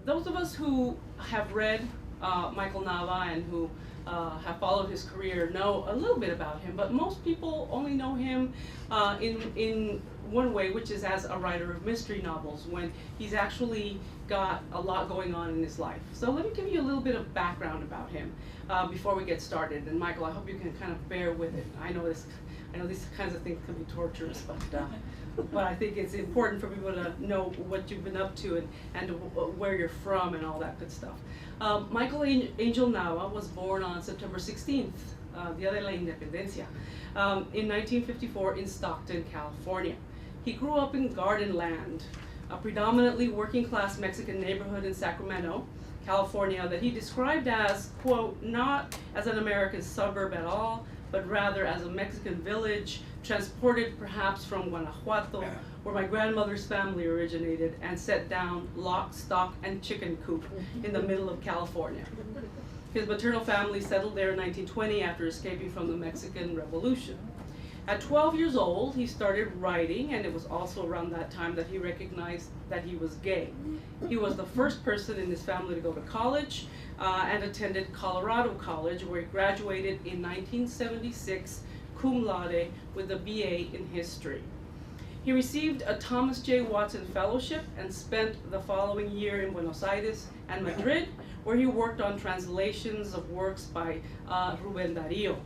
those of us who have read Michael Nava and who have followed his career know a little bit about him, but most people only know him in one way, which is as a writer of mystery novels, when he's actually got a lot going on in his life. So let me give you a little bit of background about him before we get started. And Michael, I hope you can kind of bear with it. I know these kinds of things can be torturous, but I think it's important for people to know what you've been up to and where you're from and all that good stuff. Michael Angel Nava was born on September 16th, Dia de la Independencia, in 1954 in Stockton, California. He grew up in Garden Land, a predominantly working class Mexican neighborhood in Sacramento, California, that he described as, quote, not as an American suburb at all, but rather as a Mexican village transported perhaps from Guanajuato, where my grandmother's family originated, and set down lock, stock, and chicken coop in the middle of California. His maternal family settled there in 1920 after escaping from the Mexican Revolution. At 12 years old, he started writing, and it was also around that time that he recognized that he was gay. He was the first person in his family to go to college and attended Colorado College, where he graduated in 1976 cum laude with a BA in history. He received a Thomas J. Watson Fellowship and spent the following year in Buenos Aires and Madrid, where he worked on translations of works by Rubén Darío.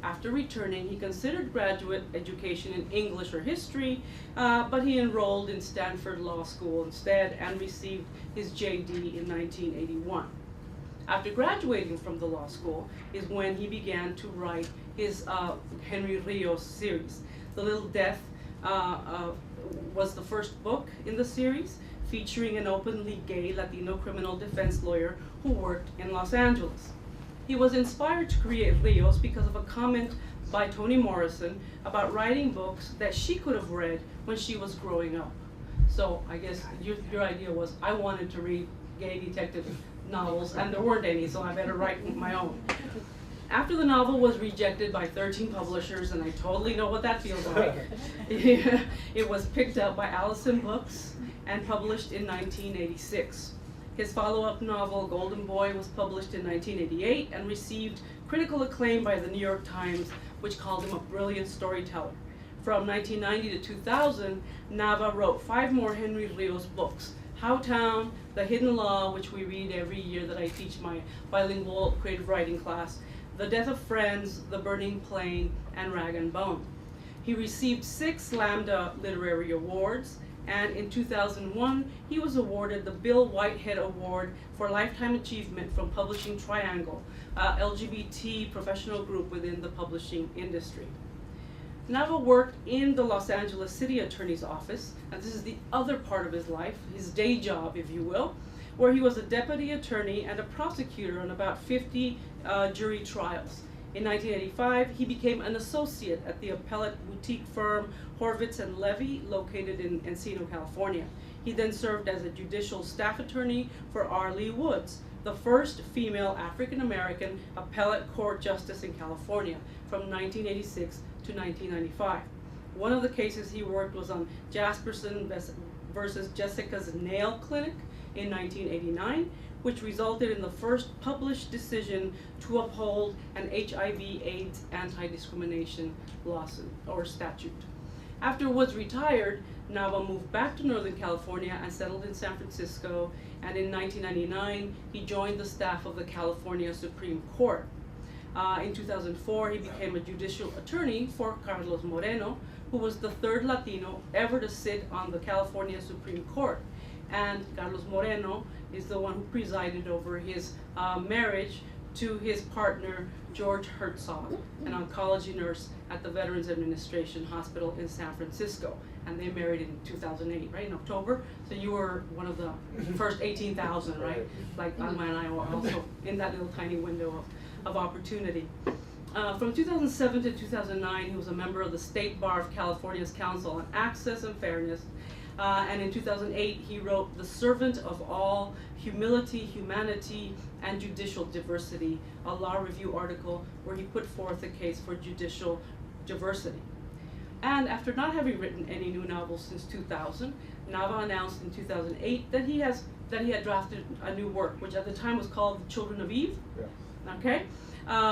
After returning, he considered graduate education in English or history, but he enrolled in Stanford Law School instead and received his JD in 1981. After graduating from the law school is when he began to write his Henry Rios series. The Little Death was the first book in the series, featuring an openly gay Latino criminal defense lawyer who worked in Los Angeles. He was inspired to create Rios because of a comment by Toni Morrison about writing books that she could have read when she was growing up. So I guess your idea was, I wanted to read gay detective novels, and there weren't any, so I better write my own. After the novel was rejected by 13 publishers, and I totally know what that feels like, it was picked up by Allison Books and published in 1986. His follow-up novel, Golden Boy, was published in 1988 and received critical acclaim by the New York Times, which called him a brilliant storyteller. From 1990 to 2000, Nava wrote 5 more Henry Rios books: Howtown, The Hidden Law, which we read every year that I teach my bilingual creative writing class, The Death of Friends, The Burning Plain, and Rag and Bone. He received 6 Lambda Literary Awards, and in 2001, he was awarded the Bill Whitehead Award for Lifetime Achievement from Publishing Triangle, LGBT professional group within the publishing industry. Nava worked in the Los Angeles City Attorney's Office, and this is the other part of his life, his day job, if you will, where he was a deputy attorney and a prosecutor on about 50 jury trials. In 1985, he became an associate at the appellate boutique firm Horvitz and Levy, located in Encino, California. He then served as a judicial staff attorney for R. Lee Woods, the first female African-American appellate court justice in California, from 1986 to 1995. One of the cases he worked was on Jasperson versus Jessica's Nail Clinic in 1989, which resulted in the first published decision to uphold an HIV/AIDS anti-discrimination lawsuit or statute. After Woods retired, Nava moved back to Northern California and settled in San Francisco, and in 1999, he joined the staff of the California Supreme Court. In 2004, he became a judicial attorney for Carlos Moreno, who was the 3rd Latino ever to sit on the California Supreme Court. And Carlos Moreno is the one who presided over his marriage to his partner, George Herzog, an oncology nurse at the Veterans Administration Hospital in San Francisco. And they married in 2008, right, in October? So you were one of the first 18,000, right? Like Alma and I were also in that little tiny window of opportunity. From 2007 to 2009, he was a member of the State Bar of California's Council on Access and Fairness. And in 2008, he wrote The Servant of All, Humility, Humanity, and Judicial Diversity, a law review article where he put forth a case for judicial diversity. And after not having written any new novels since 2000, Nava announced in 2008 that he had drafted a new work, which at the time was called The Children of Eve, okay,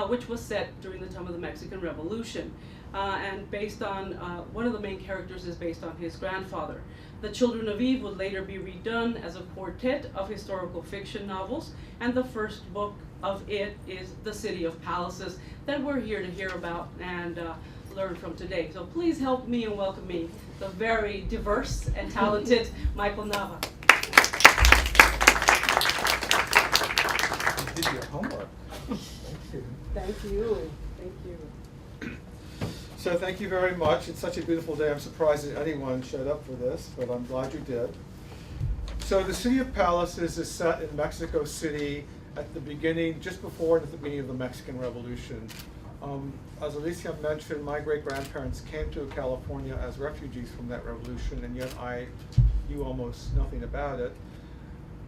which was set during the time of the Mexican Revolution. And based on, one of the main characters is based on his grandfather. The Children of Eve would later be redone as a quartet of historical fiction novels, and the first book of it is The City of Palaces, that we're here to hear about and learn from today. So please help me and welcome me, the very diverse and talented Michael Nava. You did your homework. Thank you. Thank you. Thank you. So thank you very much. It's such a beautiful day. I'm surprised that anyone showed up for this, but I'm glad you did. So the City of Palaces is set in Mexico City at the beginning, just before and at the beginning of the Mexican Revolution. As Alicia mentioned, my great-grandparents came to California as refugees from that revolution, and yet I knew almost nothing about it.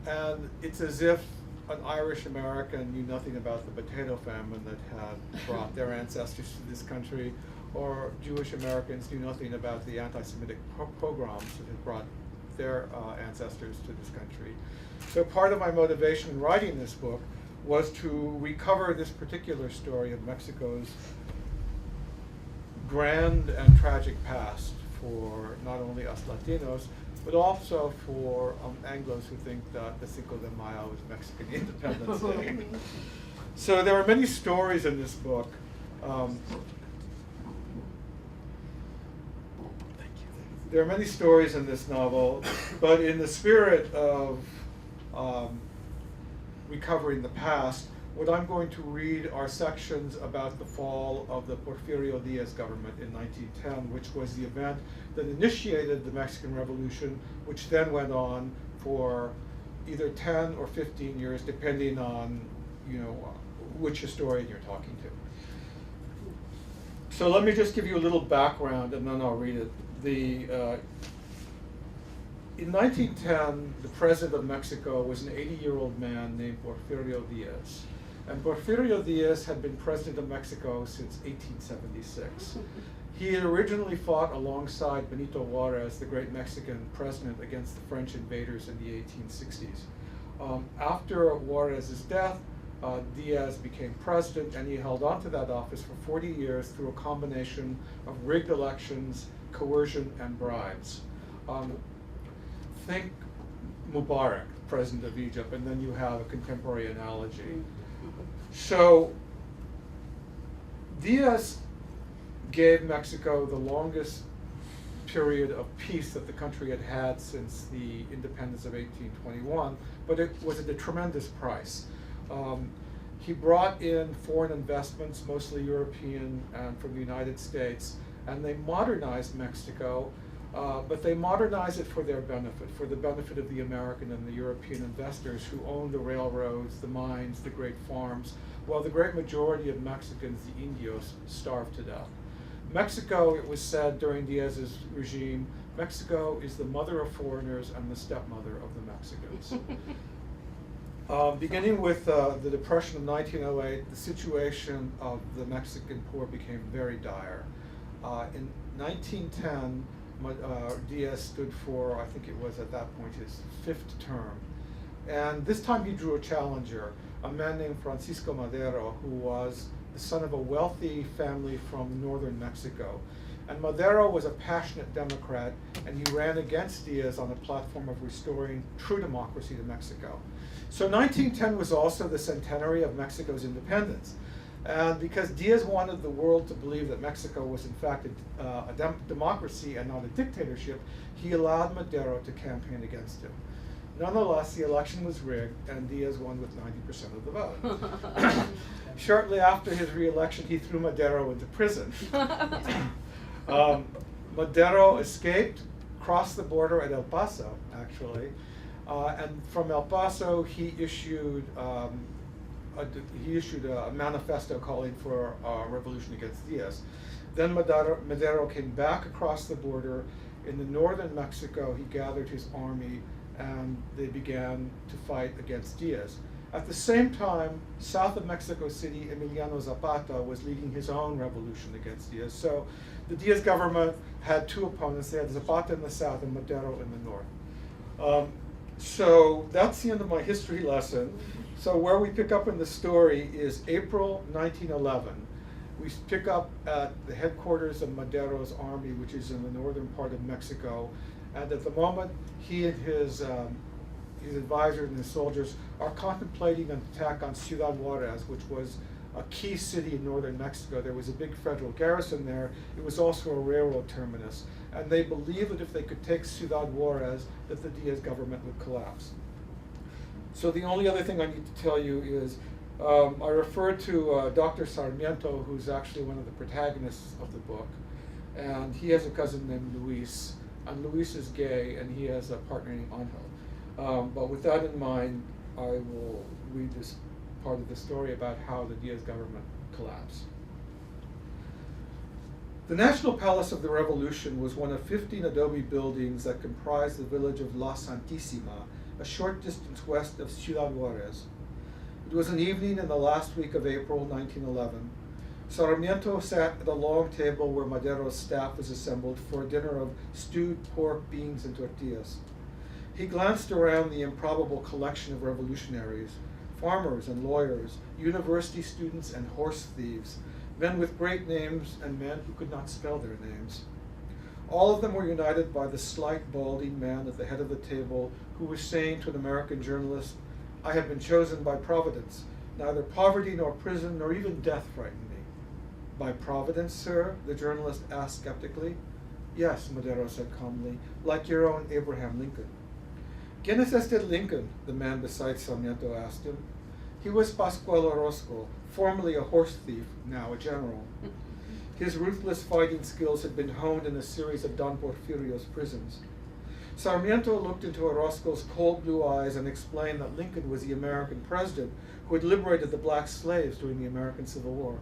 And it's as if an Irish American knew nothing about the potato famine that had brought their ancestors to this country, or Jewish Americans knew nothing about the anti-Semitic pogroms that had brought their ancestors to this country. So part of my motivation in writing this book was to recover this particular story of Mexico's grand and tragic past for not only us Latinos, but also for Anglos who think that the Cinco de Mayo is Mexican Independence Day. So there are many stories in this book. There are many stories in this novel, but in the spirit of recovering the past, what I'm going to read are sections about the fall of the Porfirio Diaz government in 1910, which was the event that initiated the Mexican Revolution, which then went on for either 10 or 15 years, depending on, which historian you're talking to. So let me just give you a little background, and then I'll read it. In 1910, the president of Mexico was an 80-year-old man named Porfirio Diaz. And Porfirio Diaz had been president of Mexico since 1876. He had originally fought alongside Benito Juarez, the great Mexican president, against the French invaders in the 1860s. After Juarez's death, Diaz became president, and he held on to that office for 40 years through a combination of rigged elections, coercion, and bribes. Think Mubarak, president of Egypt, and then you have a contemporary analogy. So Diaz gave Mexico the longest period of peace that the country had had since the independence of 1821, but it was at a tremendous price. He brought in foreign investments, mostly European and from the United States, and they modernized Mexico, but they modernized it for their benefit, for the benefit of the American and the European investors who owned the railroads, the mines, the great farms, while the great majority of Mexicans, the Indios, starved to death. Mexico, it was said during Diaz's regime, Mexico is the mother of foreigners and the stepmother of the Mexicans. Beginning with the Depression of 1908, the situation of the Mexican poor became very dire. In 1910, Diaz stood for, I think it was at that point, his 5th term. And this time he drew a challenger, a man named Francisco Madero, who was the son of a wealthy family from northern Mexico. And Madero was a passionate Democrat, and he ran against Diaz on a platform of restoring true democracy to Mexico. So 1910 was also the centenary of Mexico's independence. And because Diaz wanted the world to believe that Mexico was in fact a democracy and not a dictatorship, he allowed Madero to campaign against him. Nonetheless, the election was rigged, and Diaz won with 90% of the vote. Shortly after his re-election, he threw Madero into prison. Madero escaped, crossed the border at El Paso, actually, and from El Paso he issued a manifesto calling for a revolution against Diaz. Then Madero came back across the border. In the northern Mexico, he gathered his army, and they began to fight against Diaz. At the same time, south of Mexico City, Emiliano Zapata was leading his own revolution against Diaz. So the Diaz government had two opponents. They had Zapata in the south and Madero in the north. So that's the end of my history lesson. So where we pick up in the story is April 1911. We pick up at the headquarters of Madero's army, which is in the northern part of Mexico. And at the moment, he and his advisors and his soldiers are contemplating an attack on Ciudad Juarez, which was a key city in northern Mexico. There was a big federal garrison there. It was also a railroad terminus. And they believed that if they could take Ciudad Juarez, that the Diaz government would collapse. So the only other thing I need to tell you is I refer to Dr. Sarmiento, who's actually one of the protagonists of the book. And he has a cousin named Luis. And Luis is gay, and he has a partner named Angel. But with that in mind, I will read this part of the story about how the Diaz government collapsed. The National Palace of the Revolution was one of 15 adobe buildings that comprised the village of La Santísima, a short distance west of Ciudad Juarez. It was an evening in the last week of April 1911. Sarmiento sat at a long table where Madero's staff was assembled for a dinner of stewed pork, beans, and tortillas. He glanced around the improbable collection of revolutionaries, farmers and lawyers, university students and horse thieves, men with great names and men who could not spell their names. All of them were united by the slight, balding man at the head of the table who was saying to an American journalist, "I have been chosen by Providence. Neither poverty nor prison nor even death frighten me." "By Providence, sir?" the journalist asked skeptically. "Yes," Madero said calmly, "like your own Abraham Lincoln." "¿Quién es este Lincoln?" the man beside Sarmiento asked him. He was Pascual Orozco, formerly a horse thief, now a general. His ruthless fighting skills had been honed in a series of Don Porfirio's prisons. Sarmiento looked into Orozco's cold blue eyes and explained that Lincoln was the American president who had liberated the black slaves during the American Civil War.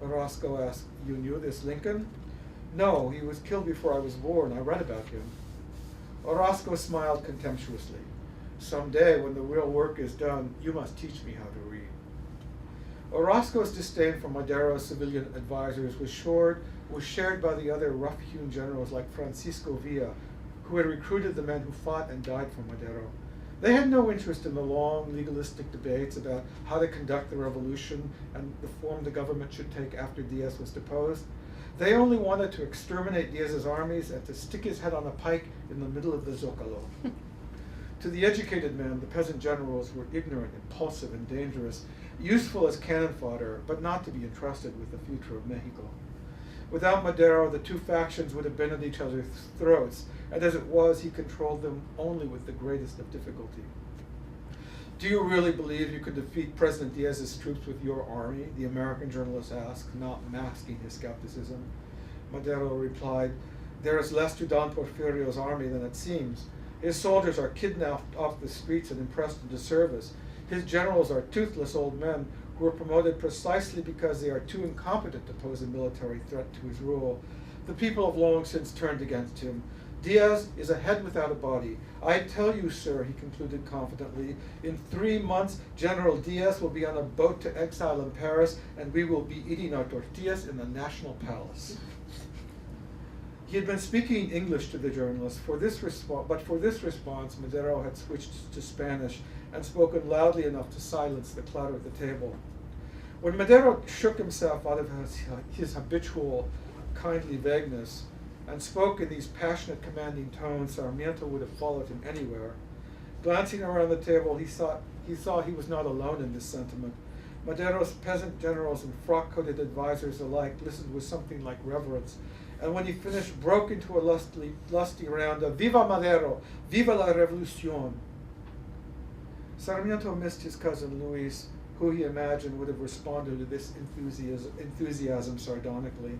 Orozco asked, "You knew this Lincoln?" "No, he was killed before I was born. I read about him." Orozco smiled contemptuously. "Someday, when the real work is done, you must teach me how to read." Orozco's disdain for Madero's civilian advisors was shared by the other rough-hewn generals like Francisco Villa, who had recruited the men who fought and died for Madero. They had no interest in the long legalistic debates about how to conduct the revolution and the form the government should take after Diaz was deposed. They only wanted to exterminate Diaz's armies and to stick his head on a pike in the middle of the Zocalo. To the educated men, the peasant generals were ignorant, impulsive, and dangerous, useful as cannon fodder, but not to be entrusted with the future of Mexico. Without Madero, the two factions would have been at each other's throats, and as it was, he controlled them only with the greatest of difficulty. "Do you really believe you could defeat President Diaz's troops with your army?" the American journalist asked, not masking his skepticism. Madero replied, "There is less to Don Porfirio's army than it seems. His soldiers are kidnapped off the streets and impressed into service. His generals are toothless old men who were promoted precisely because they are too incompetent to pose a military threat to his rule. The people have long since turned against him. Diaz is a head without a body. I tell you, sir," he concluded confidently, "in 3 months, General Diaz will be on a boat to exile in Paris, and we will be eating our tortillas in the National Palace." He had been speaking English to the journalist, but for this response, Madero had switched to Spanish and spoken loudly enough to silence the clatter of the table. When Madero shook himself out of his habitual kindly vagueness and spoke in these passionate, commanding tones, Sarmiento would have followed him anywhere. Glancing around the table, he saw he was not alone in this sentiment. Madero's peasant generals and frock-coated advisors alike listened with something like reverence, and when he finished, broke into a lusty round of "Viva Madero! Viva la Revolucion!" Sarmiento missed his cousin Luis, who he imagined would have responded to this enthusiasm sardonically.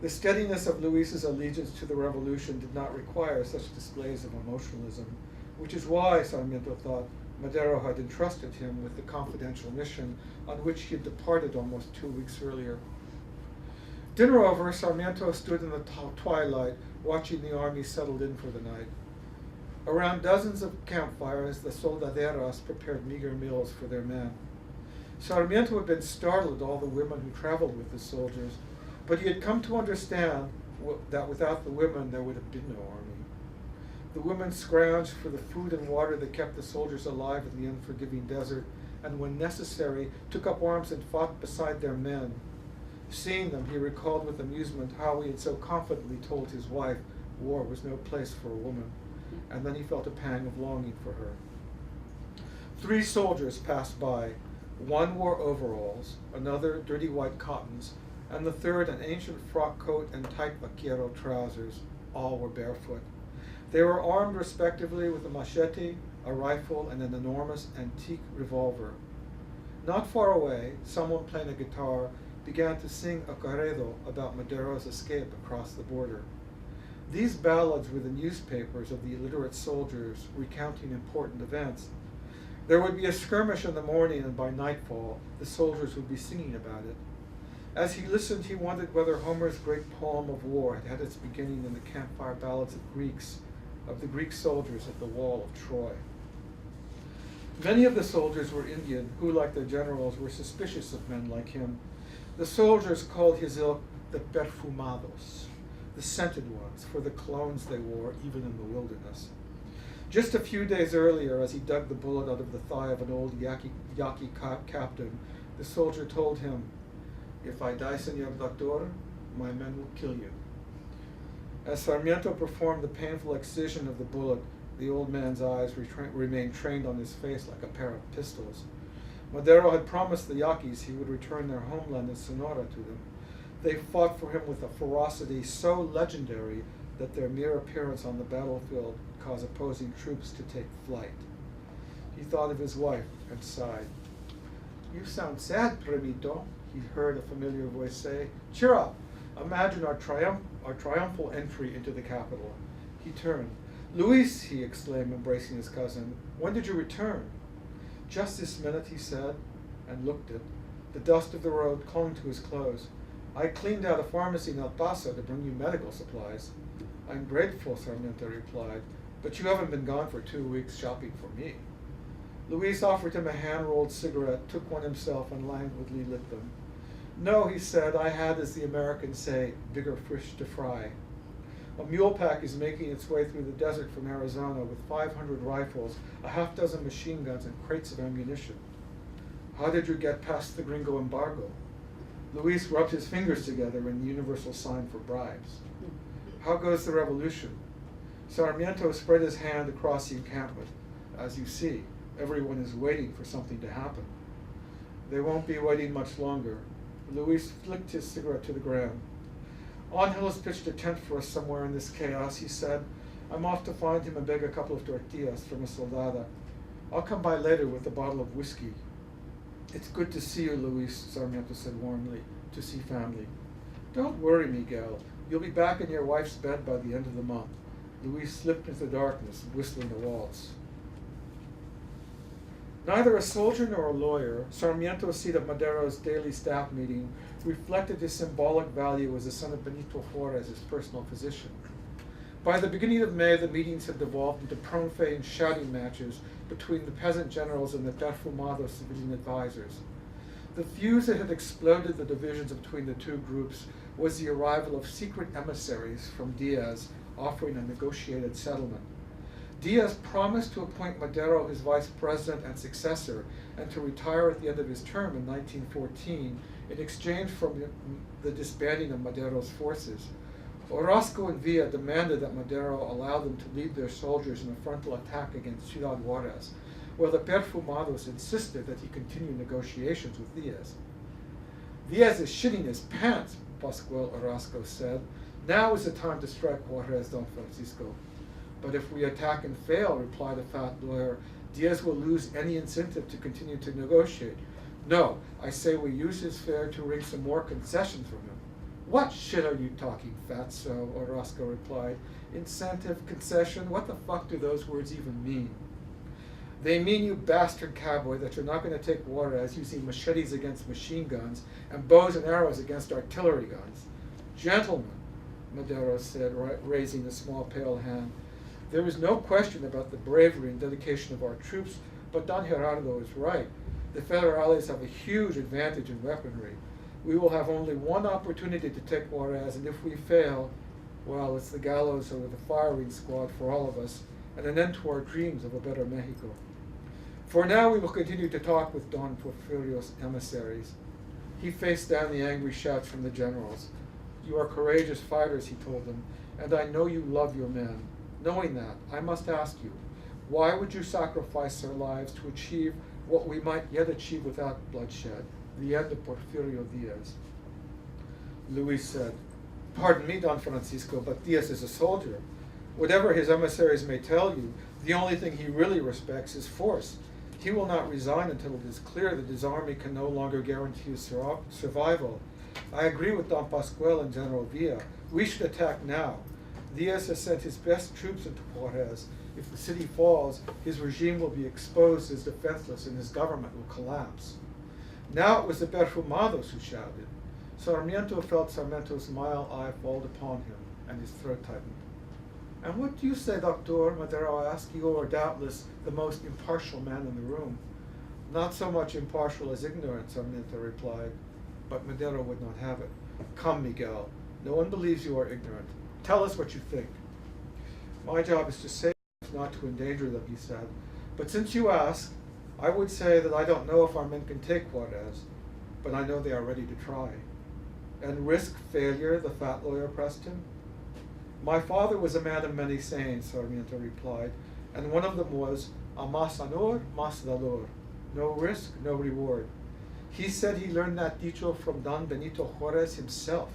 The steadiness of Luis's allegiance to the revolution did not require such displays of emotionalism, which is why, Sarmiento thought, Madero had entrusted him with the confidential mission on which he had departed almost 2 weeks earlier. Dinner over, Sarmiento stood in the twilight, watching the army settled in for the night. Around dozens of campfires, the soldaderas prepared meager meals for their men. Sarmiento had been startled at all the women who traveled with the soldiers, but he had come to understand that without the women there would have been no army. The women scrounged for the food and water that kept the soldiers alive in the unforgiving desert, and when necessary, took up arms and fought beside their men. Seeing them, he recalled with amusement how he had so confidently told his wife war was no place for a woman, and then he felt a pang of longing for her. 3 soldiers passed by. One wore overalls, another dirty white cottons, and the third an ancient frock coat and tight vaquero trousers. All were barefoot. They were armed respectively with a machete, a rifle, and an enormous antique revolver. Not far away, someone playing a guitar began to sing a corrido about Madero's escape across the border. These ballads were the newspapers of the illiterate soldiers recounting important events. There would be a skirmish in the morning, and by nightfall, the soldiers would be singing about it. As he listened, he wondered whether Homer's great poem of war had had its beginning in the campfire ballads of the Greek soldiers at the wall of Troy. Many of the soldiers were Indian, who, like their generals, were suspicious of men like him. The soldiers called his ilk the perfumados, the scented ones, for the colognes they wore even in the wilderness. Just a few days earlier, as he dug the bullet out of the thigh of an old Yaqui captain, the soldier told him, "If I die, Senor Doctor, my men will kill you." As Sarmiento performed the painful excision of the bullet, the old man's eyes remained trained on his face like a pair of pistols. Madero had promised the Yaquis he would return their homeland in Sonora to them. They fought for him with a ferocity so legendary that their mere appearance on the battlefield caused opposing troops to take flight. He thought of his wife and sighed. "You sound sad, Primito," he heard a familiar voice say. "Cheer up. Imagine our triumphal entry into the capital." He turned. "Luis," he exclaimed, embracing his cousin, "when did you return?" "Just this minute," he said, and looked it. The dust of the road clung to his clothes. "I cleaned out a pharmacy in El Paso to bring you medical supplies." "I'm grateful," Sarmiento replied, "but you haven't been gone for 2 weeks shopping for me." Luis offered him a hand-rolled cigarette, took one himself, and languidly lit them. "No," he said, "I had, as the Americans say, bigger fish to fry. A mule pack is making its way through the desert from Arizona with 500 rifles, a half-dozen machine guns, and crates of ammunition." "How did you get past the gringo embargo?" Luis rubbed his fingers together in the universal sign for bribes. "How goes the revolution?" Sarmiento spread his hand across the encampment. "As you see, everyone is waiting for something to happen." "They won't be waiting much longer." Luis flicked his cigarette to the ground. "Angel has pitched a tent for us somewhere in this chaos," he said. "I'm off to find him and beg a couple of tortillas from a soldada. I'll come by later with a bottle of whiskey." "It's good to see you, Luis," Sarmiento said warmly, "to see family." "Don't worry, Miguel. You'll be back in your wife's bed by the end of the month." Luis slipped into the darkness, whistling a waltz. Neither a soldier nor a lawyer, Sarmiento's seat at Madero's daily staff meeting reflected his symbolic value as the son of Benito Juarez, his personal physician. By the beginning of May, the meetings had devolved into profane shouting matches between the peasant generals and the perfumado civilian advisors. The fuse that had exploded the divisions between the two groups was the arrival of secret emissaries from Diaz offering a negotiated settlement. Diaz promised to appoint Madero his vice president and successor and to retire at the end of his term in 1914 in exchange for the disbanding of Madero's forces. Orozco and Villa demanded that Madero allow them to lead their soldiers in a frontal attack against Ciudad Juarez, while the perfumados insisted that he continue negotiations with Diaz. "Diaz is shitting his pants," Pascual Orozco said. "Now is the time to strike Juarez, Don Francisco." "But if we attack and fail," replied a fat lawyer, "Diaz will lose any incentive to continue to negotiate." "No, I say we use his fare to wring some more concessions from him." "What shit are you talking, fatso?" Orozco replied. "Incentive, concession, what the fuck do those words even mean?" "They mean, you bastard cowboy, that you're not going to take Juarez using machetes against machine guns and bows and arrows against artillery guns." "Gentlemen," Madero said, raising a small pale hand, There is no question about the bravery and dedication of our troops, but Don Gerardo is right. The Federales have a huge advantage in weaponry. We will have only one opportunity to take Juarez, and if we fail, well, it's the gallows or the firing squad for all of us, and an end to our dreams of a better Mexico. For now, we will continue to talk with Don Porfirio's emissaries. He faced down the angry shouts from the generals. You are courageous fighters, he told them, and I know you love your men. Knowing that, I must ask you, why would you sacrifice our lives to achieve what we might yet achieve without bloodshed, the end of Porfirio Diaz? Luis said, pardon me, Don Francisco, but Diaz is a soldier. Whatever his emissaries may tell you, the only thing he really respects is force. He will not resign until it is clear that his army can no longer guarantee his survival. I agree with Don Pascual and General Villa. We should attack now. Diaz has sent his best troops into Juarez. If the city falls, his regime will be exposed as defenseless and his government will collapse. Now it was the perfumados who shouted. Sarmiento felt Sarmiento's mild eye fall upon him, and his throat tightened. And what do you say, Doctor? Madero asked. You are doubtless the most impartial man in the room. Not so much impartial as ignorant, Sarmiento replied. But Madero would not have it. Come, Miguel. No one believes you are ignorant. Tell us what you think. My job is to save them, not to endanger them, he said. But since you ask, I would say that I don't know if our men can take Juarez, but I know they are ready to try. And risk failure, the fat lawyer pressed him. My father was a man of many sayings, Sarmiento replied, and one of them was, a más honor, más valor. No risk, no reward. He said he learned that dicho from Don Benito Juarez himself.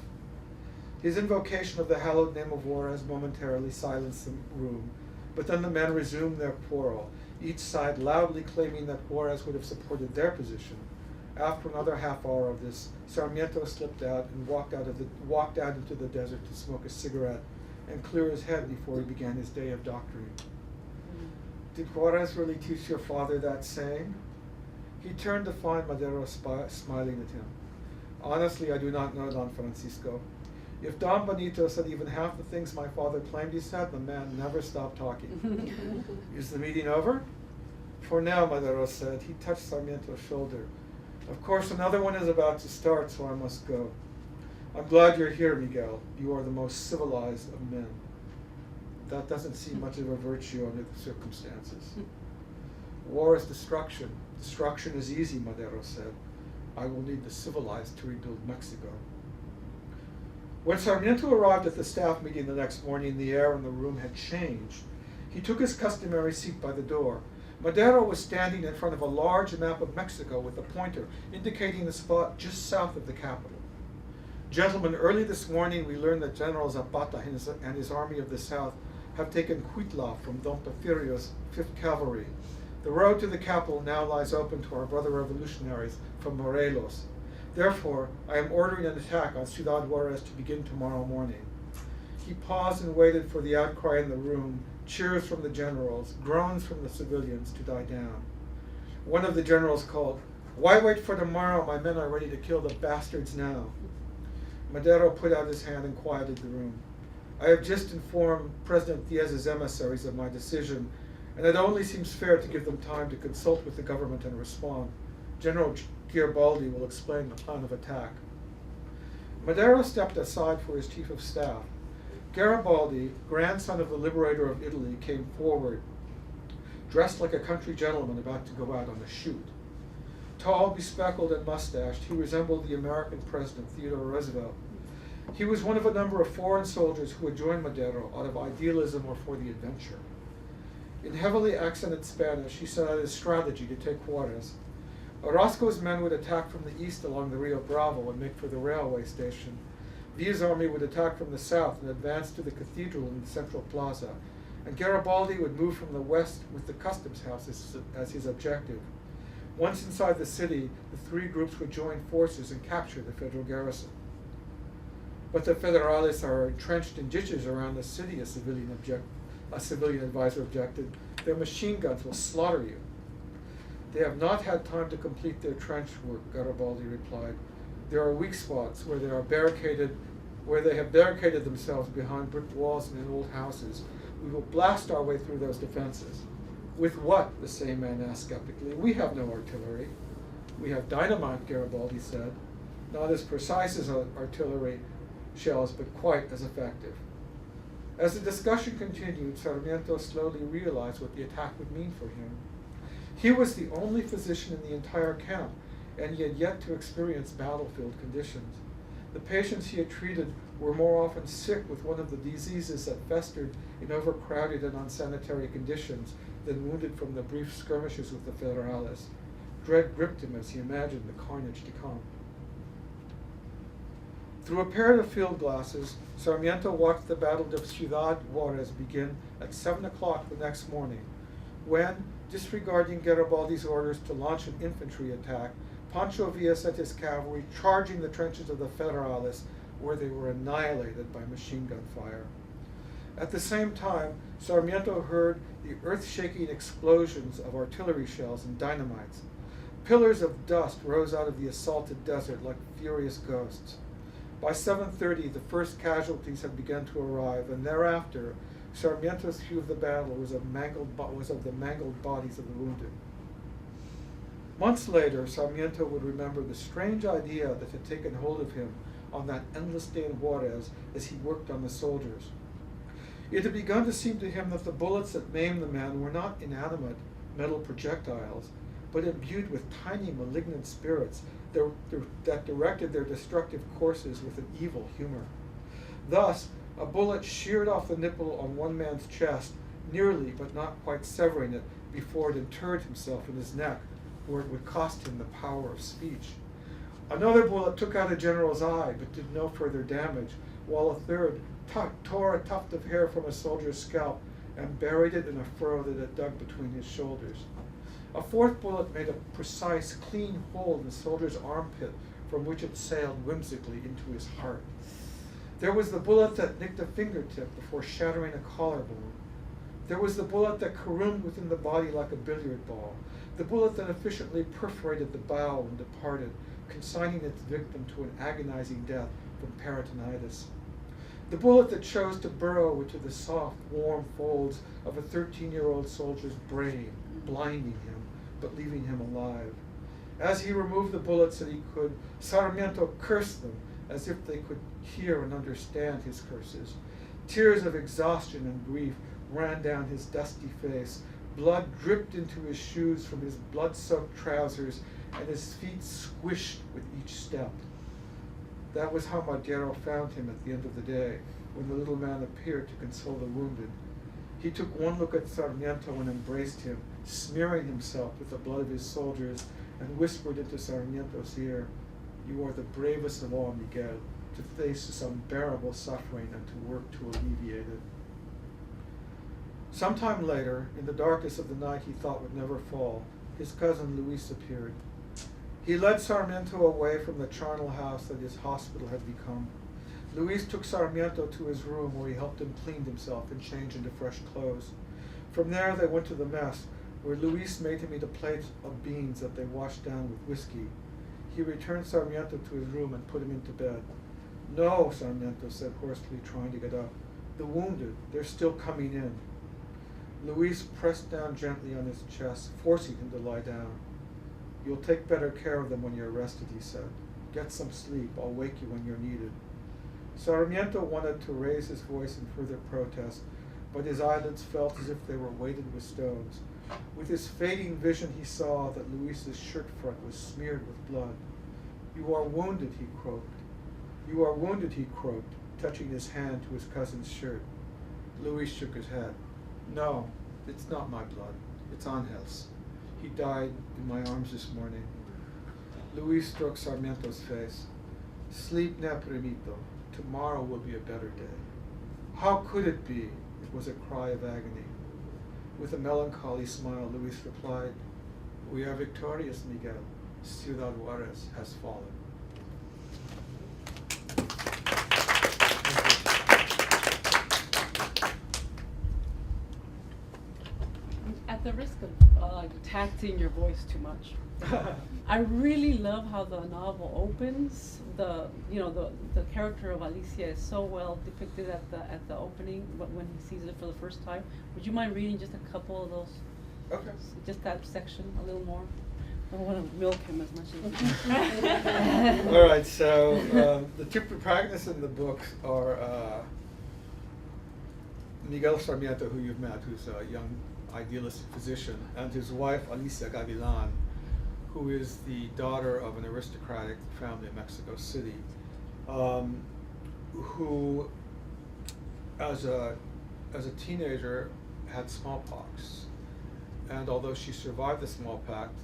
His invocation of the hallowed name of Juarez momentarily silenced the room, but then the men resumed their quarrel, each side loudly claiming that Juarez would have supported their position. After another half hour of this, Sarmiento slipped out and walked out into the desert to smoke a cigarette and clear his head before he began his day of doctoring. Did Juarez really teach your father that saying? He turned to find Madero smiling at him. Honestly, I do not know, Don Francisco. If Don Benito said even half the things my father claimed he said, the man never stopped talking. Is the meeting over? For now, Madero said. He touched Sarmiento's shoulder. Of course, another one is about to start, so I must go. I'm glad you're here, Miguel. You are the most civilized of men. That doesn't seem much of a virtue under the circumstances. War is destruction. Destruction is easy, Madero said. I will need the civilized to rebuild Mexico. When Sarmiento arrived at the staff meeting the next morning, the air in the room had changed. He took his customary seat by the door. Madero was standing in front of a large map of Mexico with a pointer indicating the spot just south of the capital. Gentlemen, early this morning we learned that General Zapata and his army of the south have taken Cuitla from Don Porfirio's 5th Cavalry. The road to the capital now lies open to our brother revolutionaries from Morelos. Therefore, I am ordering an attack on Ciudad Juarez to begin tomorrow morning. He paused and waited for the outcry in the room, cheers from the generals, groans from the civilians to die down. One of the generals called, "Why wait for tomorrow? My men are ready to kill the bastards now." Madero put out his hand and quieted the room. I have just informed President Diaz's emissaries of my decision, and it only seems fair to give them time to consult with the government and respond. General Garibaldi will explain the plan of attack. Madero stepped aside for his chief of staff. Garibaldi, grandson of the liberator of Italy, came forward, dressed like a country gentleman about to go out on a shoot. Tall, bespectacled, and mustached, he resembled the American President Theodore Roosevelt. He was one of a number of foreign soldiers who had joined Madero out of idealism or for the adventure. In heavily accented Spanish, he set out his strategy to take Juarez. Orozco's men would attack from the east along the Rio Bravo and make for the railway station. Villa's army would attack from the south and advance to the cathedral in the central plaza, and Garibaldi would move from the west with the customs house as his objective. Once inside the city, the three groups would join forces and capture the federal garrison. But the Federales are entrenched in ditches around the city, a civilian advisor objected. Their machine guns will slaughter you. They have not had time to complete their trench work, Garibaldi replied. There are weak spots where they have barricaded themselves behind brick walls and in old houses. We will blast our way through those defenses. With what? The same man asked skeptically. We have no artillery. We have dynamite, Garibaldi said. Not as precise as artillery shells, but quite as effective. As the discussion continued, Sarmiento slowly realized what the attack would mean for him. He was the only physician in the entire camp, and he had yet to experience battlefield conditions. The patients he had treated were more often sick with one of the diseases that festered in overcrowded and unsanitary conditions than wounded from the brief skirmishes with the Federales. Dread gripped him as he imagined the carnage to come. Through a pair of field glasses, Sarmiento watched the Battle of Ciudad Juarez begin at 7 o'clock the next morning, when, disregarding Garibaldi's orders to launch an infantry attack, Pancho Villa sent his cavalry charging the trenches of the Federales, where they were annihilated by machine gun fire. At the same time, Sarmiento heard the earth-shaking explosions of artillery shells and dynamites. Pillars of dust rose out of the assaulted desert like furious ghosts. By 7:30, the first casualties had begun to arrive, and thereafter, Sarmiento's view of the battle was of the mangled bodies of the wounded. Months later, Sarmiento would remember the strange idea that had taken hold of him on that endless day in Juarez as he worked on the soldiers. It had begun to seem to him that the bullets that maimed the men were not inanimate metal projectiles, but imbued with tiny malignant spirits that directed their destructive courses with an evil humor. Thus, a bullet sheared off the nipple on one man's chest, nearly but not quite severing it before it interred himself in his neck, where it would cost him the power of speech. Another bullet took out a general's eye, but did no further damage, while a third tore a tuft of hair from a soldier's scalp and buried it in a furrow that it dug between his shoulders. A fourth bullet made a precise, clean hole in the soldier's armpit, from which it sailed whimsically into his heart. There was the bullet that nicked a fingertip before shattering a collarbone. There was the bullet that caroomed within the body like a billiard ball, the bullet that efficiently perforated the bowel and departed, consigning its victim to an agonizing death from peritonitis. The bullet that chose to burrow into the soft, warm folds of a 13-year-old soldier's brain, blinding him, but leaving him alive. As he removed the bullets that he could, Sarmiento cursed them as if they could hear and understand his curses. Tears of exhaustion and grief ran down his dusty face. Blood dripped into his shoes from his blood-soaked trousers, and his feet squished with each step. That was how Madero found him at the end of the day, when the little man appeared to console the wounded. He took one look at Sarmiento and embraced him, smearing himself with the blood of his soldiers, and whispered into Sarmiento's ear, "You are the bravest of all, Miguel, to face this unbearable suffering and to work to alleviate it." Sometime later, in the darkness of the night he thought would never fall, his cousin Luis appeared. He led Sarmiento away from the charnel house that his hospital had become. Luis took Sarmiento to his room, where he helped him clean himself and change into fresh clothes. From there they went to the mess, where Luis made him eat a plate of beans that they washed down with whiskey. He returned Sarmiento to his room and put him into bed. "No," Sarmiento said hoarsely, trying to get up. "The wounded, they're still coming in." Luis pressed down gently on his chest, forcing him to lie down. "You'll take better care of them when you're rested," he said. "Get some sleep. I'll wake you when you're needed." Sarmiento wanted to raise his voice in further protest, but his eyelids felt as if they were weighted with stones. With his fading vision, he saw that Luis's shirt front was smeared with blood. "You are wounded," he croaked. "You are wounded," he croaked, touching his hand to his cousin's shirt. Luis shook his head. "No, it's not my blood. It's Angel's. He died in my arms this morning." Luis stroked Sarmiento's face. "Sleep now, primito. Tomorrow will be a better day." "How could it be?" It was a cry of agony. With a melancholy smile, Luis replied, "We are victorious, Miguel. Ciudad Juarez has fallen." At the risk of like taxing your voice too much, I really love how the novel opens. The character of Alicia is so well depicted at the opening when he sees it for the first time. Would you mind reading just a couple of those? Okay. Just that section a little more. I don't want to milk him as much as. All right. So the two protagonists in the book are Miguel Sarmiento, who you've met, who's a young idealistic physician, and his wife Alicia Gavilan, who is the daughter of an aristocratic family in Mexico City, who, as a teenager, had smallpox, and although she survived the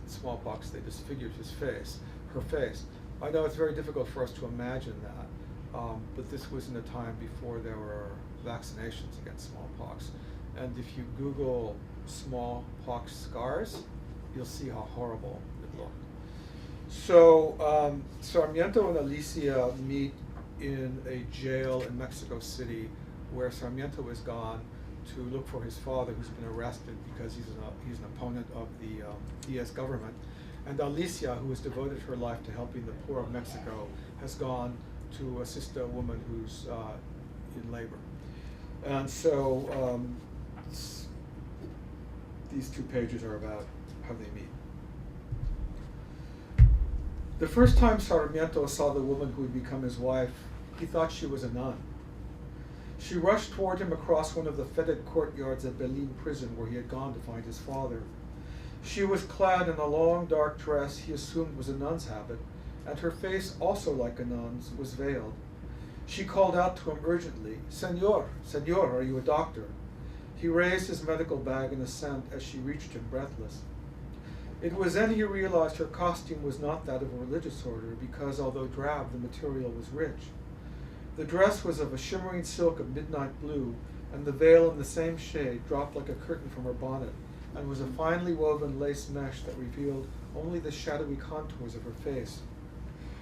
smallpox, they disfigured her face. I know it's very difficult for us to imagine that, but this was in a time before there were vaccinations against smallpox, and if you Google smallpox scars, you'll see how horrible it looked. So Sarmiento and Alicia meet in a jail in Mexico City, where Sarmiento is gone to look for his father, who's been arrested because he's an opponent of the Diaz government. And Alicia, who has devoted her life to helping the poor of Mexico, has gone to assist a woman who's in labor. And so these 2 pages are about how they meet. The first time Sarmiento saw the woman who would become his wife, he thought she was a nun. She rushed toward him across one of the fetid courtyards at Belin prison, where he had gone to find his father. She was clad in a long dark dress he assumed was a nun's habit, and her face, also like a nun's, was veiled. She called out to him urgently, "Senor, senor, are you a doctor?" He raised his medical bag in assent as she reached him breathless. It was then he realized her costume was not that of a religious order, because although drab, the material was rich. The dress was of a shimmering silk of midnight blue, and the veil in the same shade dropped like a curtain from her bonnet, and was a finely woven lace mesh that revealed only the shadowy contours of her face.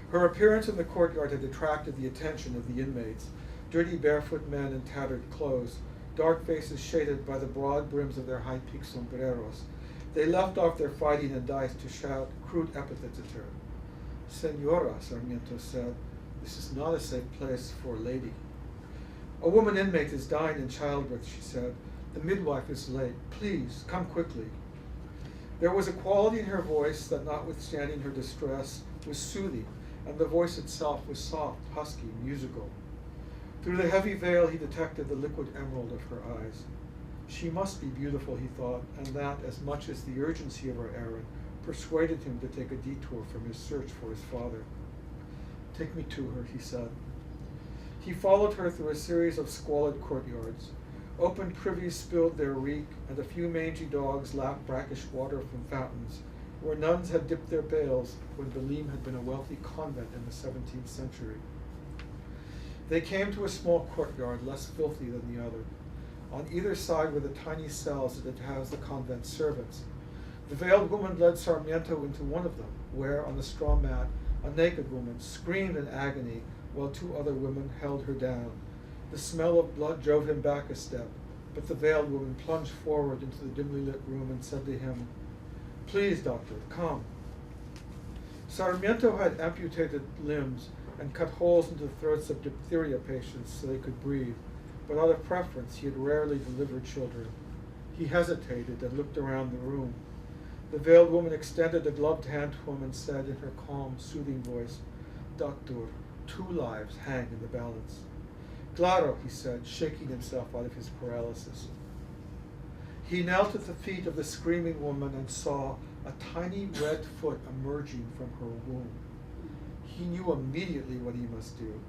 Her appearance in the courtyard had attracted the attention of the inmates, dirty barefoot men in tattered clothes, dark faces shaded by the broad brims of their high-peaked sombreros. They left off their fighting and dice to shout crude epithets at her. "Senora," Sarmiento said, "this is not a safe place for a lady." "A woman inmate is dying in childbirth," she said. "The midwife is late. Please, come quickly." There was a quality in her voice that, notwithstanding her distress, was soothing, and the voice itself was soft, husky, musical. Through the heavy veil he detected the liquid emerald of her eyes. She must be beautiful, he thought, and that, as much as the urgency of her errand, persuaded him to take a detour from his search for his father. "Take me to her," he said. He followed her through a series of squalid courtyards. Open privies spilled their reek, and a few mangy dogs lapped brackish water from fountains, where nuns had dipped their pails when Belém had been a wealthy convent in the 17th century. They came to a small courtyard, less filthy than the other. On either side were the tiny cells that had housed the convent servants. The veiled woman led Sarmiento into one of them, where, on the straw mat, a naked woman screamed in agony while 2 other women held her down. The smell of blood drove him back a step, but the veiled woman plunged forward into the dimly lit room and said to him, "Please, doctor, come." Sarmiento had amputated limbs and cut holes into the throats of diphtheria patients so they could breathe, but out of preference he had rarely delivered children. He hesitated and looked around the room. The veiled woman extended a gloved hand to him and said in her calm, soothing voice, "Doctor, 2 lives hang in the balance." "Claro," he said, shaking himself out of his paralysis. He knelt at the feet of the screaming woman and saw a tiny red foot emerging from her womb. He knew immediately what he must do.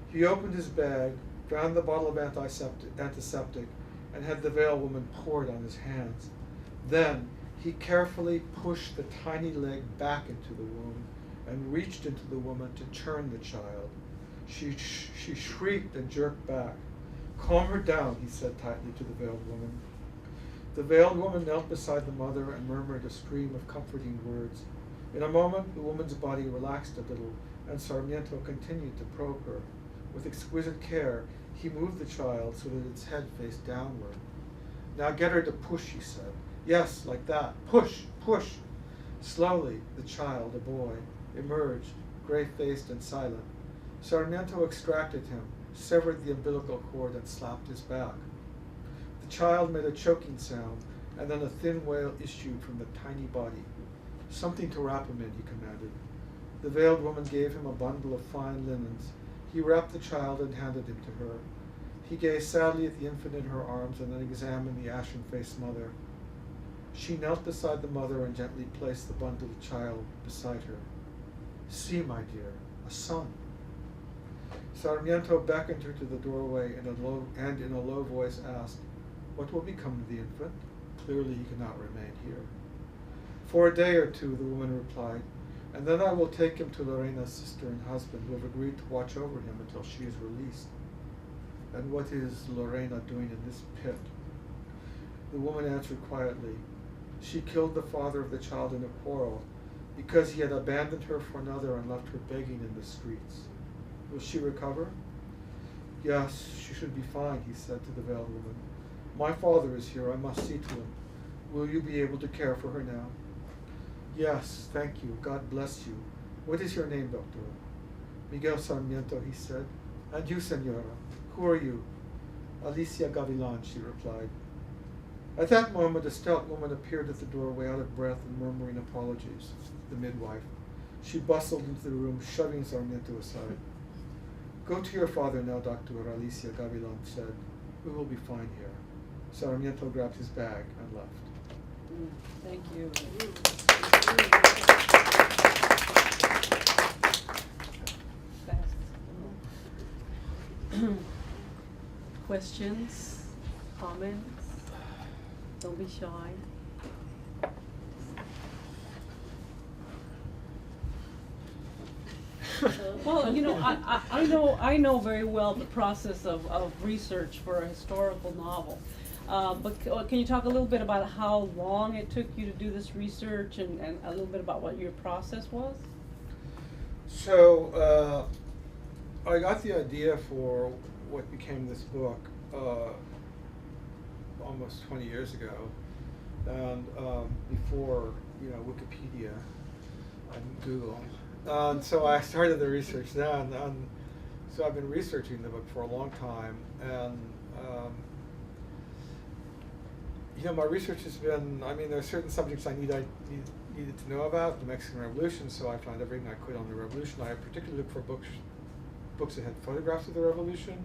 He opened his bag, found the bottle of antiseptic, and had the veiled woman pour it on his hands. Then he carefully pushed the tiny leg back into the womb and reached into the woman to turn the child. She shrieked and jerked back. "Calm her down," he said tightly to the veiled woman. The veiled woman knelt beside the mother and murmured a stream of comforting words. In a moment, the woman's body relaxed a little, and Sarmiento continued to probe her. With exquisite care, he moved the child so that its head faced downward. "Now get her to push," he said. Yes, like that. Push, push. Slowly, the child, a boy, emerged, gray-faced and silent. Sarmiento extracted him, severed the umbilical cord, and slapped his back. The child made a choking sound, and then a thin wail issued from the tiny body. Something to wrap him in, he commanded. The veiled woman gave him a bundle of fine linens. He wrapped the child and handed him to her. He gazed sadly at the infant in her arms and then examined the ashen-faced mother. She knelt beside the mother and gently placed the bundled child beside her. See, my dear, a son. Sarmiento beckoned her to the doorway and in a low voice asked, what will become of the infant? Clearly he cannot remain here. For a day or two, the woman replied, and then I will take him to Lorena's sister and husband, who have agreed to watch over him until she is released. And what is Lorena doing in this pit? The woman answered quietly, she killed the father of the child in a quarrel because he had abandoned her for another and left her begging in the streets. Will she recover? Yes, she should be fine, he said to the veiled woman. My father is here, I must see to him. Will you be able to care for her now? Yes, thank you, God bless you. What is your name, doctor? Miguel Sarmiento, he said. And you, senora, who are you? Alicia Gavilan, she replied. At that moment, a stout woman appeared at the doorway, out of breath and murmuring apologies, the midwife. She bustled into the room, shoving Sarmiento aside. Go to your father now, Doctor, Alicia Gavilan said. We will be fine here. Sarmiento grabbed his bag and left. Thank you. Fast. Questions? Comments? Don't be shy. Well, you know, I know very well the process of research for a historical novel. But can you talk a little bit about how long it took you to do this research and a little bit about what your process was? So I got the idea for what became this book almost 20 years ago, and before Wikipedia and Google. And so I started the research then, and so I've been researching the book for a long time, and my research has been, there are certain subjects I needed to know about, the Mexican Revolution, so I found everything I could on the Revolution. I particularly looked for books that had photographs of the Revolution,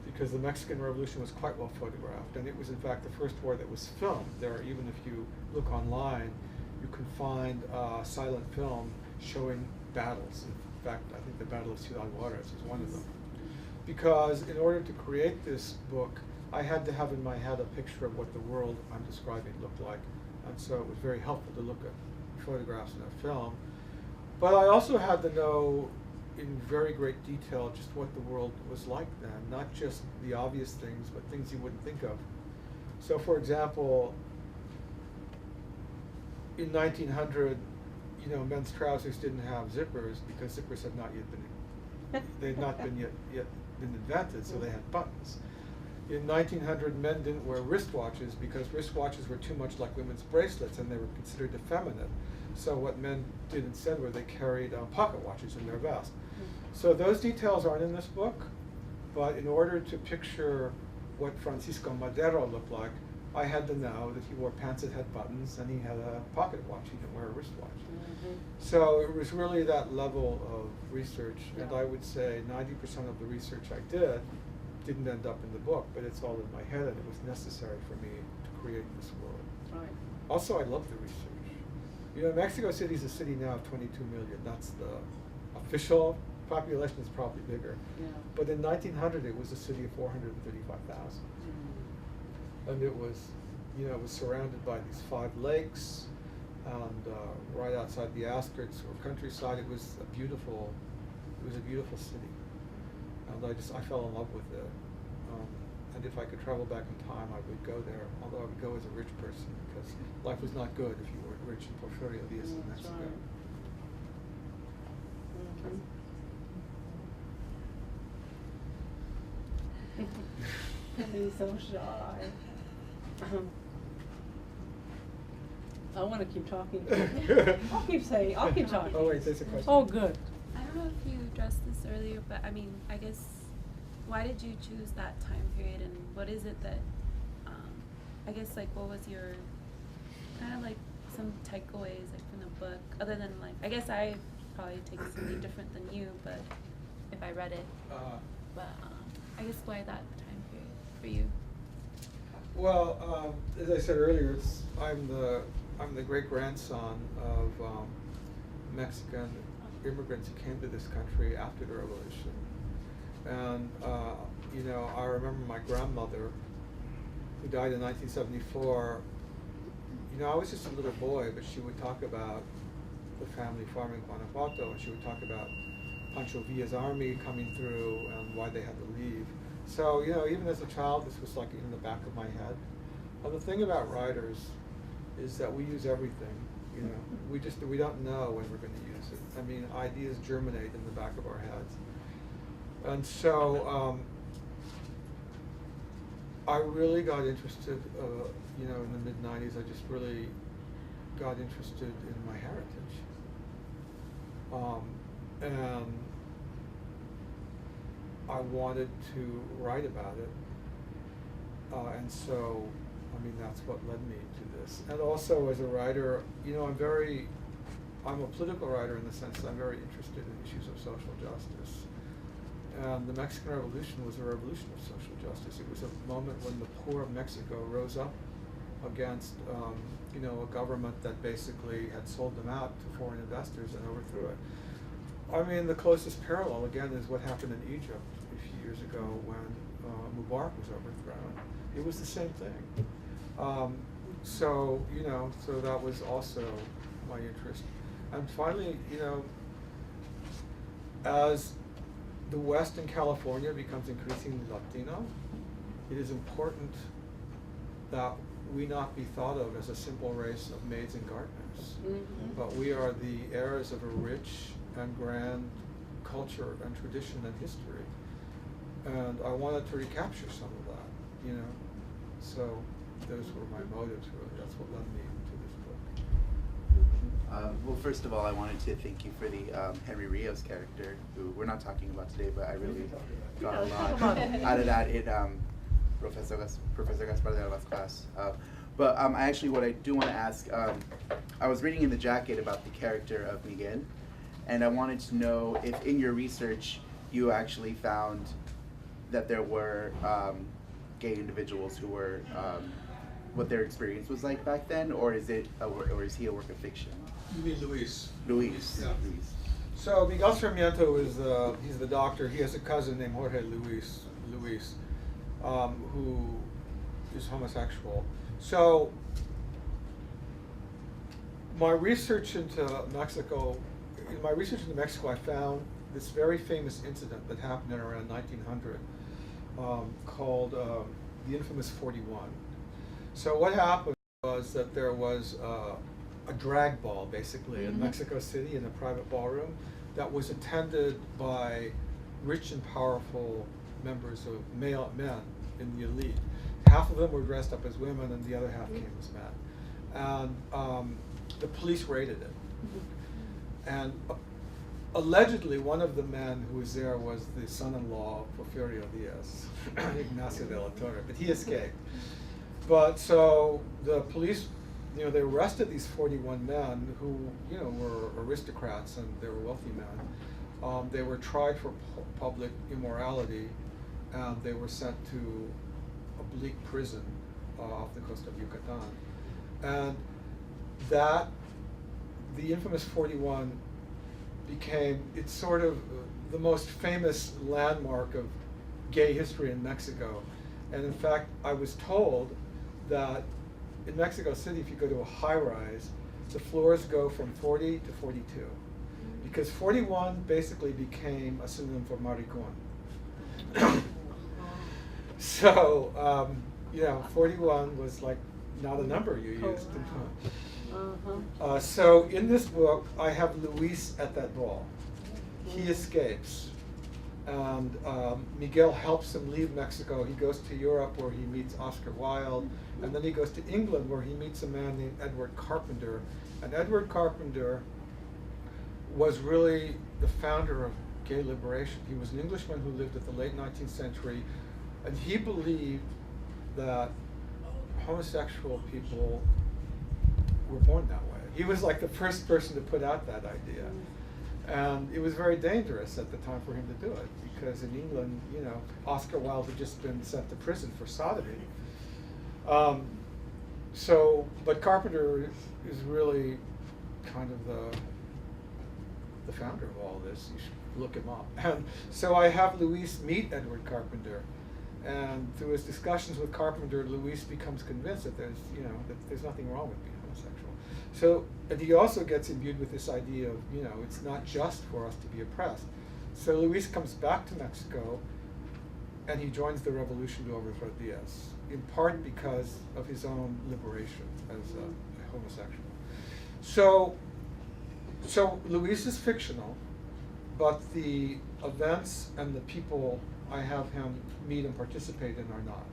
because the Mexican Revolution was quite well photographed, and it was in fact the first war that was filmed. Even if you look online, you can find silent film showing battles. In fact, I think the Battle of Ciudad Juarez is one of them. Because in order to create this book, I had to have in my head a picture of what the world I'm describing looked like. And so it was very helpful to look at photographs in a film. But I also had to know in very great detail just what the world was like then, not just the obvious things, but things you wouldn't think of. So for example, in 1900, men's trousers didn't have zippers because zippers had not yet been invented, so they had buttons. In 1900, men didn't wear wristwatches because wristwatches were too much like women's bracelets and they were considered effeminate. So what men did instead were they carried pocket watches in their vest. So those details aren't in this book, but in order to picture what Francisco Madero looked like, I had to know that he wore pants that had buttons and he had a pocket watch. He didn't wear a wristwatch. So it was really that level of research, and I would say 90% of the research I didn't end up in the book, but it's all in my head, and it was necessary for me to create this world. Right. Also, I love the research. Mexico City is a city now of 22 million. That's the official population is probably bigger. Yeah. But in 1900, it was a city of 435,000. And it was, it was surrounded by these 5 lakes, and right outside the outskirts or countryside, it was a beautiful city. And I fell in love with it. And if I could travel back in time, I would go there, although I would go as a rich person, because life was not good if you weren't rich in Porfirio Diaz in Mexico. Right. He's so shy. I want to keep talking. I'll keep saying, I'll keep talking. Oh wait, there's a question. Oh, good. I don't know if you addressed this earlier, but I mean, I guess, why did you choose that time period, and what is it that, I guess, like, what was your, kind of like, some takeaways, like, from the book, other than, like, I guess I probably take something different than you, but, if I read it, but, I guess why that time period for you? Well, as I said earlier, I'm the great grandson of Mexican immigrants who came to this country after the revolution, and you know, I remember my grandmother, who died in 1974. You know, I was just a little boy, but she would talk about the family farm in Guanajuato, and she would talk about Pancho Villa's army coming through and why they had to leave. So, you know, even as a child, this was like in the back of my head. Well, the thing about writers is that we use everything, you know. We don't know when we're going to use it. I mean, ideas germinate in the back of our heads. And so, I really got interested, you know, in the mid-90s, I just really got interested in my heritage. And I wanted to write about it, and so, I mean, that's what led me to this. And also, as a writer, you know, I'm a political writer in the sense that I'm very interested in issues of social justice. And the Mexican Revolution was a revolution of social justice. It was a moment when the poor of Mexico rose up against, you know, a government that basically had sold them out to foreign investors and overthrew it. I mean, the closest parallel, again, is what happened in Egypt a few years ago when Mubarak was overthrown. It was the same thing. So, you know, so that was also my interest. And finally, you know, as the West in California becomes increasingly Latino, it is important that we not be thought of as a simple race of maids and gardeners, but we are the heirs of a rich and grand culture and tradition and history. And I wanted to recapture some of that, you know. So those were my motives, really. That's what led me to this book. Well, first of all, I wanted to thank you for the Henry Rios character, who we're not talking about today, but I really got a lot out of that in Professor Gaspar de Alba's class. But actually, what I do want to ask, I was reading in the jacket about the character of Miguel, and I wanted to know if in your research you actually found that there were gay individuals who were, what their experience was like back then, or is he a work of fiction? You mean Luis? Luis. Yeah. Luis. So Miguel Sarmiento is he's the doctor. He has a cousin named Jorge Luis, who is homosexual. So my research into Mexico, I found this very famous incident that happened in around 1900 called the infamous 41. So what happened was that there was a drag ball, basically, in Mexico City in a private ballroom that was attended by rich and powerful members of male men in the elite. Half of them were dressed up as women and the other half came as men. And the police raided it. And allegedly one of the men who was there was the son-in-law of Porfirio Diaz, Ignacio de la Torre, but he escaped. But so the police, you know, they arrested these 41 men who, you know, were aristocrats and they were wealthy men. They were tried for public immorality, and they were sent to a bleak prison off the coast of Yucatan. And that, the infamous 41 became, it's sort of the most famous landmark of gay history in Mexico. And in fact, I was told that in Mexico City, if you go to a high-rise, the floors go from 40 to 42. Because 41 basically became a synonym for maricon. So, you know, 41 was like not a number you used. So in this book, I have Luis at that ball. He escapes. And Miguel helps him leave Mexico. He goes to Europe where he meets Oscar Wilde, and then he goes to England where he meets a man named Edward Carpenter. And Edward Carpenter was really the founder of gay liberation. He was an Englishman who lived at the late 19th century, and he believed that homosexual people were born that way. He was like the first person to put out that idea. And it was very dangerous at the time for him to do it, because in England, you know, Oscar Wilde had just been sent to prison for sodomy. But Carpenter is really kind of the founder of all this. You should look him up. And so I have Luis meet Edward Carpenter, and through his discussions with Carpenter, Luis becomes convinced that there's nothing wrong with being homosexual. So, and he also gets imbued with this idea of, you know, it's not just for us to be oppressed. So Luis comes back to Mexico, and he joins the revolution to overthrow Diaz, in part because of his own liberation as a homosexual. So Luis is fictional, but the events and the people I have him meet and participate in are not.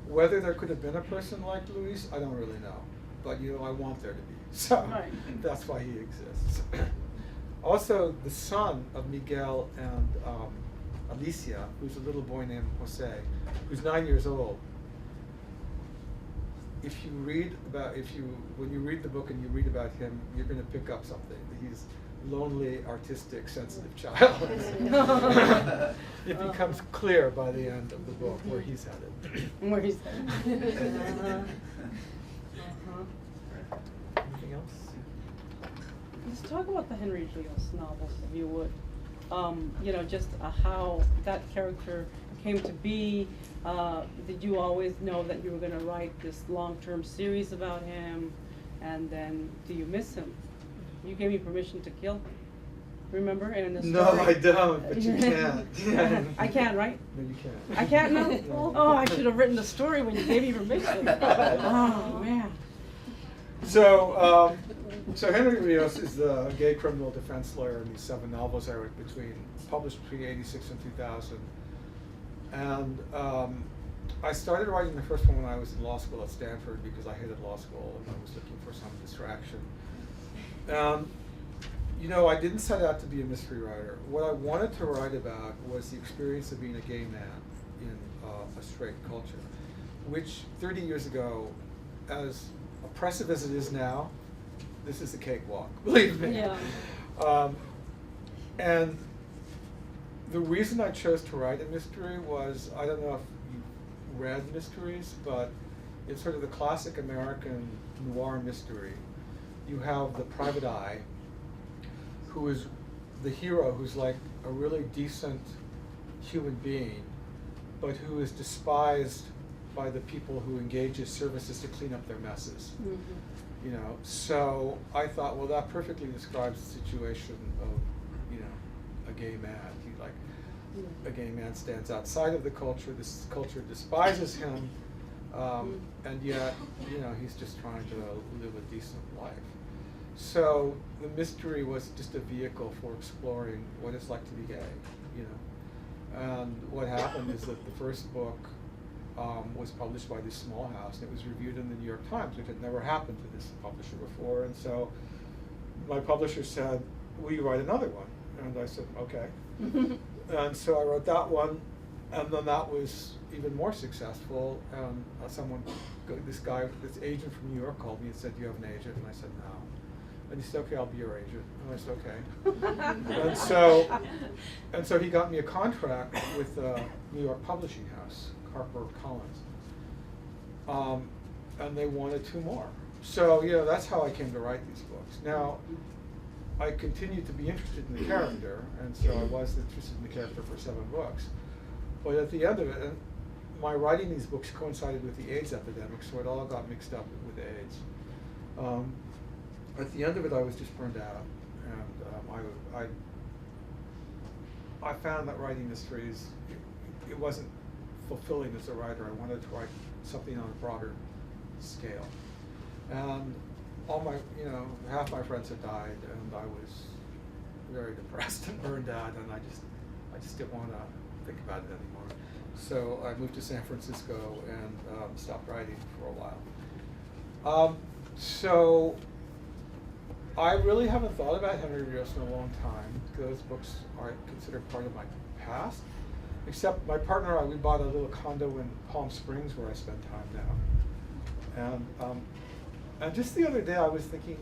Whether there could have been a person like Luis, I don't really know. But, you know, I want there to be. So Right. That's why he exists. Also, the son of Miguel and Alicia, who's a little boy named Jose, who's 9 years old. When you read the book and you read about him, you're going to pick up something. He's lonely, artistic, sensitive child. It becomes clear by the end of the book where he's headed. Where he's headed. Anything else? Let's talk about the Henry Rios novels, if you would. You know, just how that character came to be. Did you always know that you were going to write this long-term series about him? And then, do you miss him? You gave me permission to kill him. Remember in the story? No, I don't, but you can. I can, right? No, you can't. I can't now? No. Oh, I should have written the story when you gave me permission. Oh, man. So Henry Rios is the gay criminal defense lawyer in these 7 novels I wrote published between '86 and 2000. And I started writing the first one when I was in law school at Stanford because I hated law school and I was looking for some distraction. You know, I didn't set out to be a mystery writer. What I wanted to write about was the experience of being a gay man in a straight culture, which 30 years ago, as oppressive as it is now, this is a cakewalk, believe me. Yeah. And the reason I chose to write a mystery was, I don't know if you've read mysteries, but it's sort of the classic American noir mystery. You have the private eye, who is the hero, who's like a really decent human being, but who is despised by the people who engage his services to clean up their messes. Mm-hmm. You know, so I thought, well, that perfectly describes the situation of, you know, a gay man. A gay man stands outside of the culture. This culture despises him, and yet, you know, he's just trying to live a decent life. So the mystery was just a vehicle for exploring what it's like to be gay, you know. And what happened is that the first book was published by this small house, and it was reviewed in the New York Times, which had never happened to this publisher before. And so my publisher said, will you write another one? And I said, okay. And so I wrote that one, and then that was even more successful. And this agent from New York called me and said, do you have an agent? And I said, no. And he said, okay, I'll be your agent. And I said, okay. and so he got me a contract with a New York publishing house, HarperCollins. And they wanted 2 more. So, you know, that's how I came to write these books. Now, I continued to be interested in the character, and so I was interested in the character for 7 books. But at the end of it, and my writing these books coincided with the AIDS epidemic, so it all got mixed up with AIDS. At the end of it, I was just burned out, and I found that writing mysteries, it wasn't fulfilling as a writer. I wanted to write something on a broader scale. And half my friends had died, and I was very depressed and burned out, and I I just didn't want to think about it anymore. So I moved to San Francisco and stopped writing for a while. So I really haven't thought about Henry Rios in a long time. Those books are considered part of my past. Except my partner and I, we bought a little condo in Palm Springs where I spend time now. And just the other day I was thinking,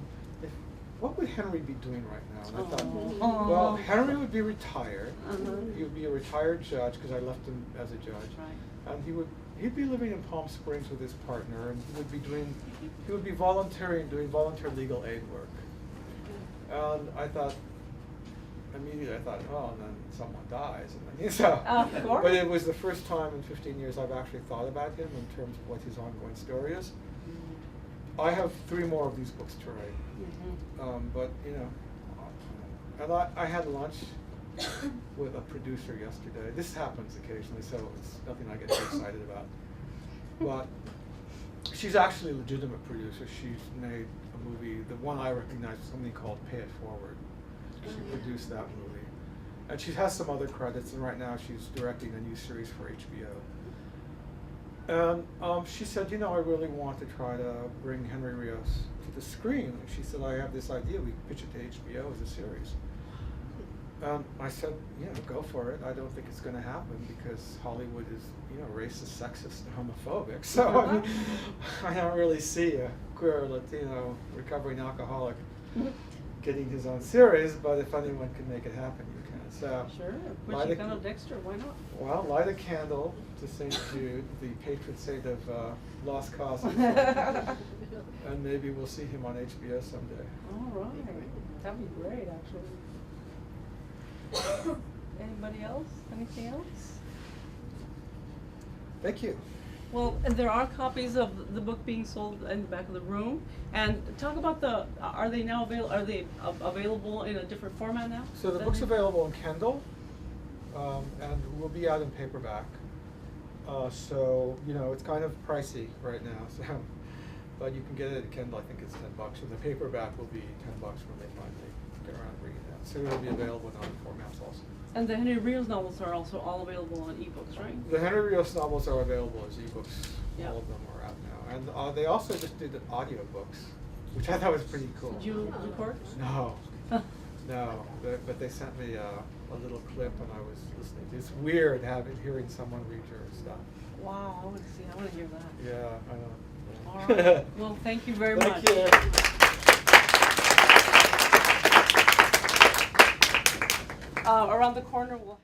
what would Henry be doing right now? And I thought, well, Henry would be retired. He would be a retired judge because I left him as a judge. Right. And he'd be living in Palm Springs with his partner, and he would be volunteering, doing volunteer legal aid work. And I thought, immediately I thought, oh, and then someone dies. And then, so, Of course. but it was the first time in 15 years I've actually thought about him in terms of what his ongoing story is. I have 3 more of these books to write. But, and I had lunch with a producer yesterday. This happens occasionally, so it's nothing I get too excited about. But she's actually a legitimate producer. She's made a movie, the one I recognize is something called Pay It Forward. She produced that movie. And she has some other credits, and right now she's directing a new series for HBO. And she said, I really want to try to bring Henry Rios to the screen. And she said, I have this idea, we pitch it to HBO as a series. I said, go for it. I don't think it's going to happen because Hollywood is, racist, sexist, and homophobic. So I don't really see a queer Latino recovering alcoholic getting his own series, but if anyone can make it happen, you can. So Sure. Put Chicano Dexter, why not? Well, light a candle to St. Jude, the patron saint of lost causes, and maybe we'll see him on HBO someday. All right. That'd be great, actually. Anybody else? Anything else? Thank you. Well, there are copies of the book being sold in the back of the room. And talk about are they now available in a different format now? So the book's available in Kindle, and will be out in paperback. So it's kind of pricey right now. So, but you can get it at Kindle. I think it's $10, and the paperback will be $10 when they finally get around to reading that. So it'll be available in other formats also. And the Henry Rios novels are also all available on ebooks, right? The Henry Rios novels are available as ebooks. Yeah. All of them are out now, and they also just did audiobooks, which I thought was pretty cool. Did you record? No, no. But they sent me a little clip, and I was listening. It's weird hearing someone read your stuff. Wow, I want to see. I want to hear that. Yeah, I know. All right. Well, thank you very much. Thank you. Around the corner, we'll